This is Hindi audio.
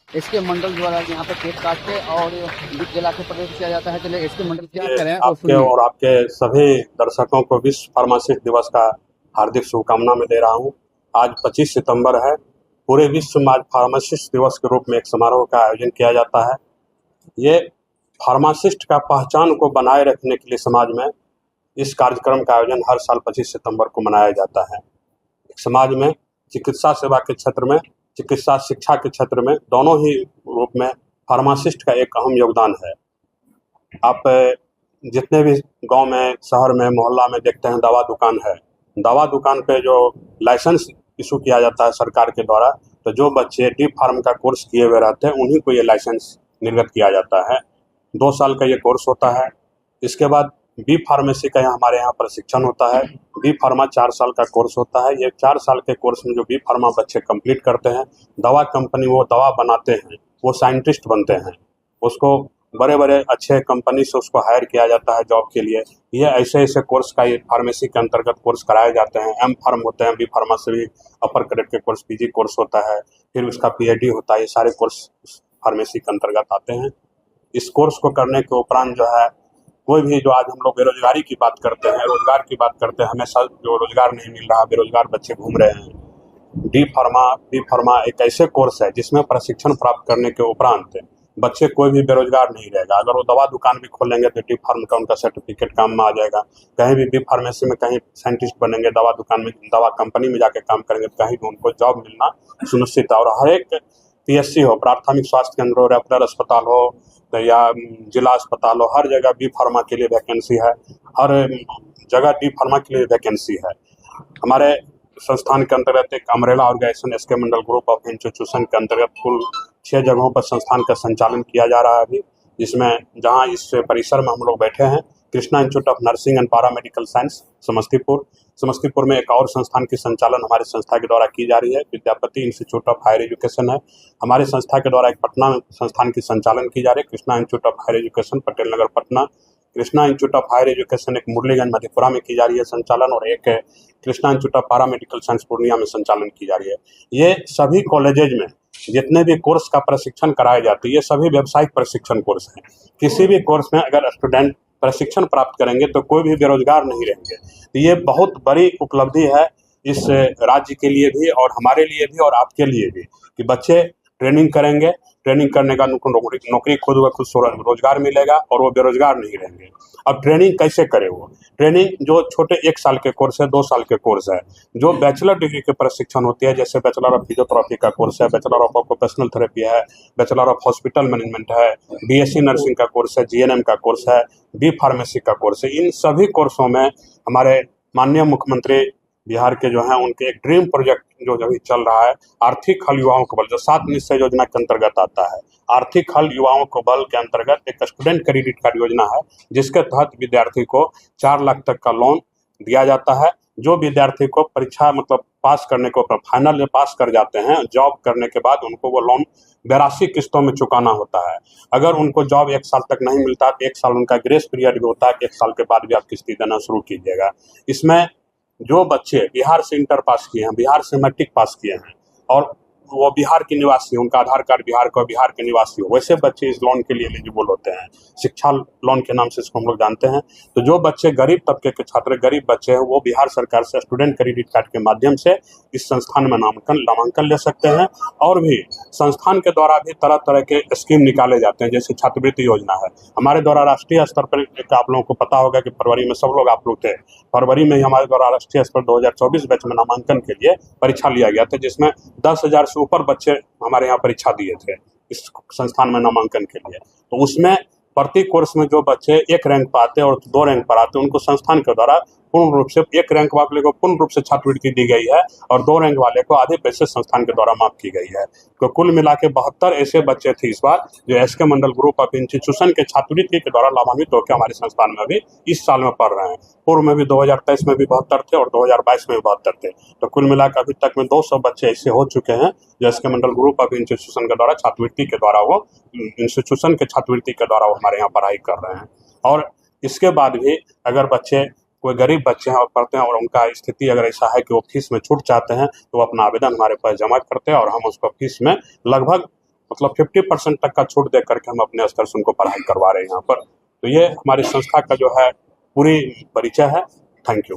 एसके मंडल द्वारा यहाँ पे केक काट के और दीप जला के प्रदर्शित किया जाता है। चलिए एसके मंडल क्या करें और आपके सुनिए। और आपके सभी दर्शकों को विश्व फार्मासिस्ट दिवस का हार्दिक शुभकामना मैं दे रहा हूँ। आज 25 सितंबर है। पूरे विश्व में आज फार्मासिस्ट दिवस के रूप में एक समारोह का आयोजन किया जाता है। ये फार्मासिस्ट का पहचान को बनाए रखने के लिए समाज में इस कार्यक्रम का आयोजन हर साल 25 सितंबर को मनाया जाता है। समाज में चिकित्सा सेवा के क्षेत्र में, चिकित्सा शिक्षा के क्षेत्र में, दोनों ही रूप में फार्मासिस्ट का एक अहम योगदान है। आप जितने भी गांव में, शहर में, मोहल्ला में देखते हैं दवा दुकान है। दवा दुकान पे जो लाइसेंस इशू किया जाता है सरकार के द्वारा, तो जो बच्चे डी फार्म का कोर्स किए हुए रहते हैं उन्हीं को ये लाइसेंस निर्गत किया जाता है। 2 साल का ये कोर्स होता है। इसके बाद बी फार्मेसी का हमारे यहाँ प्रशिक्षण होता है। बी फार्मा 4 साल का कोर्स होता है। ये 4 साल के कोर्स में जो बी फार्मा बच्चे कंप्लीट करते हैं, दवा कंपनी वो दवा बनाते हैं, वो साइंटिस्ट बनते हैं। उसको बड़े बड़े अच्छे कंपनी से उसको हायर किया जाता है जॉब के लिए। ये ऐसे ऐसे कोर्स का ये फार्मेसी के अंतर्गत कोर्स कराए जाते हैं। एम फार्म होते हैं, बी फार्मा से भी अपर ग्रेड के कोर्स, पीजी कोर्स होता है, फिर उसका पीएचडी होता है। ये सारे कोर्स फार्मेसी के अंतर्गत आते हैं। इस कोर्स को करने के उपरांत जो है, कोई भी जो आज हम लोग बेरोजगारी की बात करते हैं, रोजगार की बात करते हैं, हमेशा जो रोजगार नहीं मिल रहा, बेरोजगार बच्चे घूम रहे हैं। डी फार्मा एक ऐसे कोर्स है जिसमें प्रशिक्षण प्राप्त करने के उपरांत बच्चे कोई भी बेरोजगार नहीं रहेगा। अगर वो दवा दुकान भी खोलेंगे तो डी फार्म का उनका सर्टिफिकेट काम में आ जाएगा। कहीं भी बी फार्मेसी में कहीं साइंटिस्ट बनेंगे, दवा दुकान में, दवा कंपनी में जाके काम करेंगे तो कहीं भी उनको जॉब मिलना सुनिश्चित है। और हर एक पीएचसी हो, प्राथमिक स्वास्थ्य केंद्र हो, रेफरल अस्पताल हो या जिला अस्पताल हो, हर जगह बी फार्मा के लिए वैकेंसी है। हर जगह डी फार्मा के लिए वैकेंसी है। हमारे संस्थान के अंतर्गत एक umbrella organization SK Mandal group of institution के अंतर्गत कुल 6 जगहों पर संस्थान का संचालन किया जा रहा है अभी, जिसमें जहां इस परिसर में हम लोग बैठे हैं, Krishna institute of nursing and paramedical science Samastipur में एक और संस्थान की संचालन हमारे संस्था के द्वारा की जा रही है। Vidyapati institute of higher education है हमारे संस्था के द्वारा। एक पटना संस्थान की संचालन की जा रही है, Krishna institute of higher education, Patel Nagar, Patna. Krishna institute of higher education एक मुरलीगंज मधेपुरा में की जा रही है संचालन, और एक Krishna institute of paramedical science Purnia में संचालन की जा रही है। ये सभी कॉलेजेज में जितने भी कोर्स का प्रशिक्षण कराए जाते हैं, ये सभी व्यावसायिक प्रशिक्षण कोर्स हैं। किसी भी कोर्स में अगर स्टूडेंट प्रशिक्षण प्राप्त करेंगे तो कोई भी बेरोजगार नहीं रहेंगे। तो ये बहुत बड़ी उपलब्धि है इस राज्य के लिए भी और हमारे लिए भी और आपके लिए भी, कि बच्चे ट्रेनिंग करेंगे, ट्रेनिंग करने का उनको नौकरी खुद व खुद रोजगार मिलेगा और वो बेरोजगार नहीं रहेंगे। अब ट्रेनिंग कैसे करें? वो ट्रेनिंग जो छोटे 1 साल के कोर्स है, 2 साल के कोर्स है, जो बैचलर डिग्री के प्रशिक्षण होती है, जैसे बैचलर ऑफ फिजियोथेरेपी का कोर्स है, बैचलर ऑफ ऑक्यूपेशनल थेरेपी है, बैचलर ऑफ हॉस्पिटल मैनेजमेंट है, बीएससी नर्सिंग का कोर्स है, जीएनएम का कोर्स है, बी फार्मेसी का कोर्स है। इन सभी कोर्सों में हमारे माननीय मुख्यमंत्री बिहार के जो हैं, उनके एक ड्रीम प्रोजेक्ट जो अभी चल रहा है, आर्थिक हल युवाओं को बल, जो 7 निश्चय योजना के अंतर्गत आता है। आर्थिक हल युवाओं को बल के अंतर्गत एक स्टूडेंट क्रेडिट कार्ड योजना है, जिसके तहत विद्यार्थी को 4 लाख तक का लोन दिया जाता है। जो विद्यार्थी को परीक्षा मतलब पास करने को, फाइनल में पास कर जाते हैं, जॉब करने के बाद उनको वो लोन 82 किस्तों में चुकाना होता है। अगर उनको जॉब 1 साल तक नहीं मिलता, 1 साल उनका ग्रेस पीरियड भी होता है, 1 साल के बाद भी आप किस्ती देना शुरू कीजिएगा। इसमें जो बच्चे बिहार से इंटर पास किए हैं, बिहार से मैट्रिक पास किए हैं और वो बिहार के निवासी, उनका आधार कार्ड बिहार का, बिहार के निवासी हो, वैसे बच्चे इस लोन के लिए एलिजिबल होते हैं। शिक्षा लोन के नाम से इसको हम लोग जानते हैं। तो जो बच्चे गरीब तबके के छात्र, गरीब बच्चे हैं, वो बिहार सरकार से स्टूडेंट क्रेडिट कार्ड के माध्यम से इस संस्थान में नामांकन ले सकते हैं। और भी संस्थान के द्वारा भी तरह तरह के स्कीम निकाले जाते हैं, जैसे छात्रवृत्ति योजना है हमारे द्वारा राष्ट्रीय स्तर पर। आप लोगों को पता होगा कि फरवरी में सब लोग आप लोग थे, फरवरी में ही हमारे द्वारा राष्ट्रीय स्तर 2024 बैच में नामांकन के लिए परीक्षा लिया गया था, जिसमें 10,000 से ऊपर बच्चे हमारे यहाँ परीक्षा दिए थे इस संस्थान में नामांकन के लिए। तो उसमें प्रति कोर्स में जो बच्चे 1 रैंक पर आते और 2 रैंक पर आते, उनको संस्थान के द्वारा पूर्ण रूप से 1 रैंक वाले को पूर्ण रूप से छात्रवृत्ति दी गई है और 2 रैंक वाले को आधे पैसे संस्थान के द्वारा माफ की गई है। तो कुल मिला के 72 ऐसे बच्चे थे इस बार जो SK Mandal group of institution के छात्रवृत्ति के द्वारा लाभान्वित होकर हमारे संस्थान में अभी इस साल में पढ़ रहे हैं। पूर्व में भी 2023 में भी 72 थे और 2022 में भी 72 थे। तो कुल मिलाकर अभी तक में 200 बच्चे ऐसे हो चुके हैं जो SK Mandal group of institution के द्वारा छात्रवृत्ति के द्वारा वो इंस्टीट्यूशन के छात्रवृत्ति के द्वारा वो हमारे यहाँ पढ़ाई कर रहे हैं। और इसके बाद भी अगर बच्चे, कोई गरीब बच्चे हैं और पढ़ते हैं और उनका स्थिति अगर ऐसा है कि वो फीस में छूट चाहते हैं, तो वो अपना आवेदन हमारे पास जमा करते हैं और हम उसको फीस में लगभग मतलब 50% तक का छूट दे करके हम अपने स्तर से उनको पढ़ाई करवा रहे हैं यहाँ पर। तो ये हमारी संस्था का जो है पूरी परिचय है। Thank you.